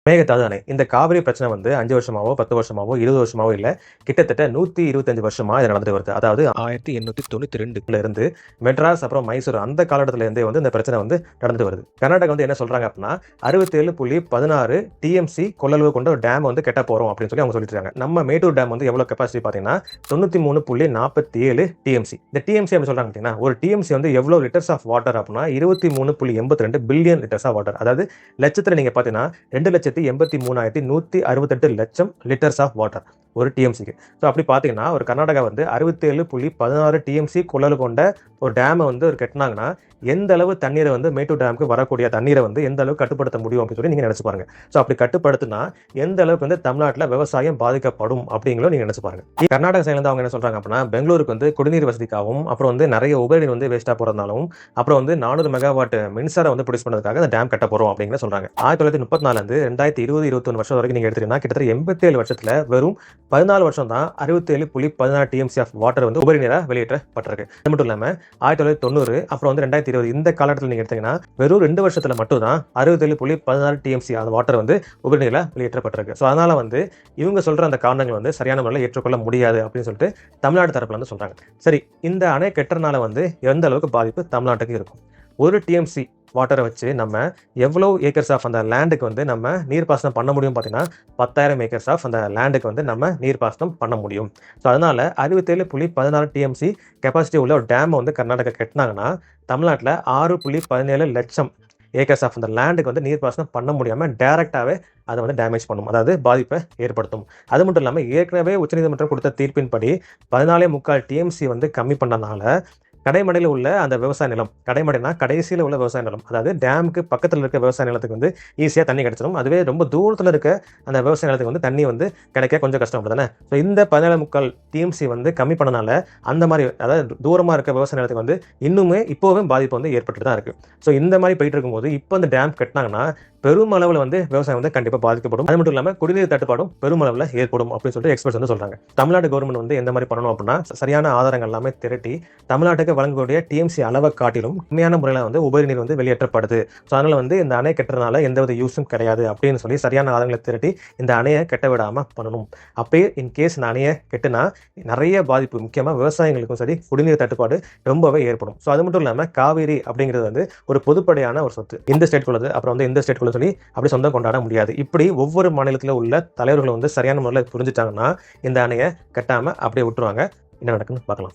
மேகதாது அணை. இந்த காவிரி பிரச்சனை வந்து 5 வருஷமாவோ, 10 வருஷமாவோ, 20 வருஷமாவோ இல்ல. கிட்டத்தட்ட 125 வருஷமா இது நடந்துட்டு வருது. அதாவது 1892ல இருந்து மெட்ராஸ் அப்புறம் மைசூர் அந்த காலகட்டத்துல இருந்தே வந்து இந்த பிரச்சனை வந்து நடந்துட்டு வருது. கர்நாடகா வந்து என்ன சொல்றாங்க அப்படின்னா 67.16 டிஎம்சி கொள்ளளவு கொண்ட ஒரு டேம் வந்து கட்ட போறோம் அப்படின்னு சொல்லி அவங்க சொல்லிட்டு இருக்காங்க. நம்ம மேட்டூர் டேம் வந்து எவ்வளவு கெப்பாசிட்டி பாத்தீங்கன்னா 93.47 டிஎம்சி. இந்த டிஎம்சி அப்படி சொல்றாங்க பாத்தீங்கன்னா ஒரு டிஎம்சி வந்து எவ்வளவு லிட்டர்ஸ் ஆஃப் வாட்டர் அப்படின்னா 23.82 பில்லியன் லிட்டர்ஸ் ஆஃப் வாட்டர். அதாவது லட்சத்துல நீங்க பாத்தீங்கன்னா 2,83,168 லட்சம் லிட்டர்ஸ் ஆஃப் வாட்டர் ஒரு டிஎம்சிக்கு. ஸோ அப்படி பார்த்தீங்கன்னா ஒரு கர்நாடகா வந்து 67.16 டிஎம்சி கொள்ளளவு கொண்ட ஒரு டேமை வந்து ஒரு கட்டினாங்கன்னா எந்த அளவு தண்ணீரை வந்து மேட்டூர் டேமுக்கு வரக்கூடிய தண்ணீரை வந்து எந்த அளவுக்கு கட்டுப்படுத்த முடியும் அப்படின்னு சொல்லி நீங்க நினைச்சு பாருங்க. ஸோ அப்படி கட்டுப்படுத்தினா எந்த அளவுக்கு வந்து தமிழ்நாட்டில் விவசாயம் பாதிக்கப்படும் அப்படிங்களும் நீங்க நினைச்சு பாருங்க. கர்நாடக சைட்ல இருந்து அவங்க என்ன சொல்றாங்க அப்படின்னா பெங்களூருக்கு வந்து குடிநீர் வசதிக்காகவும் அப்புறம் வந்து நிறைய உபரிநீர் வந்து வேஸ்டா போறதுனாலும் அப்புறம் வந்து 400 மெகாவாட் மின்சாரம் வந்து ப்ரொடியூஸ் பண்ணதுக்காக அந்த டேம் கட்ட போறோம் அப்படின்னு சொல்றாங்க. 1934 இருந்து 2020-21 வருஷம் வரைக்கும் நீங்க எடுத்தீங்கன்னா கிட்டத்தட்ட 87 வருஷத்துல வெறும் 14 வருஷம் தான் 67.16 டிஎம்சி ஆஃப் வாட்டர் வந்து உபரி நீரா வெளியேற்றப்பட்டிருக்கு. அது மட்டும் இல்லாம 1990 அப்புறம் வந்து 2020 இந்த காலகட்டத்தில் நீங்க எடுத்தீங்கன்னா வெறும் 2 வருஷத்துல மட்டும் தான் 67.16 டிஎம்சி அந்த வாட்டர் வந்து உபரி நீரா வெளியேற்றப்பட்டிருக்கு. ஸோ அதனால வந்து இவங்க சொல்ற அந்த காரணங்கள் வந்து சரியான முறையில் ஏற்றுக்கொள்ள முடியாது அப்படின்னு சொல்லிட்டு தமிழ்நாடு தரப்புல வந்து சொல்றாங்க. சரி, இந்த அணை கட்டுறதுனால வந்து எந்த அளவுக்கு பாதிப்பு தமிழ்நாட்டுக்கு இருக்கும்? ஒரு டிஎம்சி வாட்டரை வச்சு நம்ம எவ்வளோ ஏக்கர்ஸ் ஆஃப் அந்த லேண்டுக்கு வந்து நம்ம நீர்ப்பாசனம் பண்ண முடியும் பார்த்தீங்கன்னா 10,000 ஏக்கர்ஸ் ஆஃப் அந்த லேண்டுக்கு வந்து நம்ம நீர்ப்பாசனம் பண்ண முடியும். ஸோ அதனால 67.16 டிஎம்சி கெப்பாசிட்டி உள்ள ஒரு டேமை வந்து கர்நாடகா கட்டினாங்கன்னா தமிழ்நாட்டில் 6.17 லட்சம் ஏக்கர்ஸ் ஆஃப் அந்த லேண்டுக்கு வந்து நீர்ப்பாசனம் பண்ண முடியாமல் டைரக்டாகவே அதை வந்து டேமேஜ் பண்ணும், அதாவது பாதிப்பை ஏற்படுத்தும். அது மட்டும் இல்லாமல் ஏற்கனவே உச்சநீதிமன்றம் கொடுத்த தீர்ப்பின்படி 14.25 டிஎம்சி வந்து கம்மி பண்ணனால கடைமடையில் உள்ள அந்த விவசாய நிலம், கடைமடைனா கடைசியில் உள்ள விவசாய நிலம், அதாவது டேமுக்கு பக்கத்தில் இருக்க விவசாய நிலத்துக்கு வந்து ஈஸியாக தண்ணி கிடைச்சிடும். அதுவே ரொம்ப தூரத்தில் இருக்க அந்த விவசாய நிலத்துக்கு வந்து தண்ணி வந்து கிடைக்க கொஞ்சம் கஷ்டம் தானே. ஸோ இந்த 14.25 டிஎம்சி வந்து கம்மி பண்ணனால அந்த மாதிரி அதாவது தூரமாக இருக்க விவசாய நிலத்துக்கு வந்து இன்னுமே இப்போவே பாதிப்பு வந்து ஏற்பட்டு தான் இருக்கு. ஸோ இந்த மாதிரி போயிட்டு இருக்கும்போது இப்போ அந்த டேம் கட்டினாங்கன்னா பெரும் அளவில் வந்து விவசாயம் வந்து கண்டிப்பாக பாதிக்கப்படும். அது மட்டும் இல்லாமல் குடிநீர் தட்டுப்பாடும் பெரும் அளவில் ஏற்படும் அப்படின்னு சொல்லிட்டு எக்ஸ்பர்ட்ஸ் வந்து சொல்றாங்க. தமிழ்நாடு கவர்மெண்ட் வந்து எந்த மாதிரி பண்ணணும் அப்படின்னா சரியான ஆதாரங்கள் எல்லாமே திரட்டி தமிழ்நாட்டுக்கு வழங்கக்கூடிய டிஎம்சி அளவை காட்டிலும் உண்மையான முறையில் வந்து உபரி நீர் வந்து வெளியேற்றப்படுது. ஸோ அதனால வந்து இந்த அணை கட்டுறதுனால எந்தவித யூஸும் கிடையாது அப்படின்னு சொல்லி சரியான ஆதாரங்களை திரட்டி இந்த அணையை கட்ட விடாம பண்ணணும். அப்பயே இன்கேஸ் இந்த அணையை கெட்டுனா நிறைய பாதிப்பு, முக்கியமாக விவசாயிகளுக்கும் சரி குடிநீர் தட்டுப்பாடு ரொம்பவே ஏற்படும். ஸோ அது மட்டும் இல்லாமல் காவேரி அப்படிங்கிறது வந்து ஒரு பொதுப்படையான ஒரு சொத்து. இந்த ஸ்டேட் குள்ளது அப்புறம் வந்து இந்த ஸ்டேட் சொல்லி அப்படி சொந்தம் கொண்டாட முடியாது. இப்படி ஒவ்வொரு மாநிலத்தில் உள்ள தலைவர்கள் வந்து சரியான முறையில் புரிஞ்சுட்டாங்கன்னா இந்த அணையை கட்டாம அப்படியே விட்டுருவாங்க. என்ன நடக்குன்னு பார்க்கலாம்.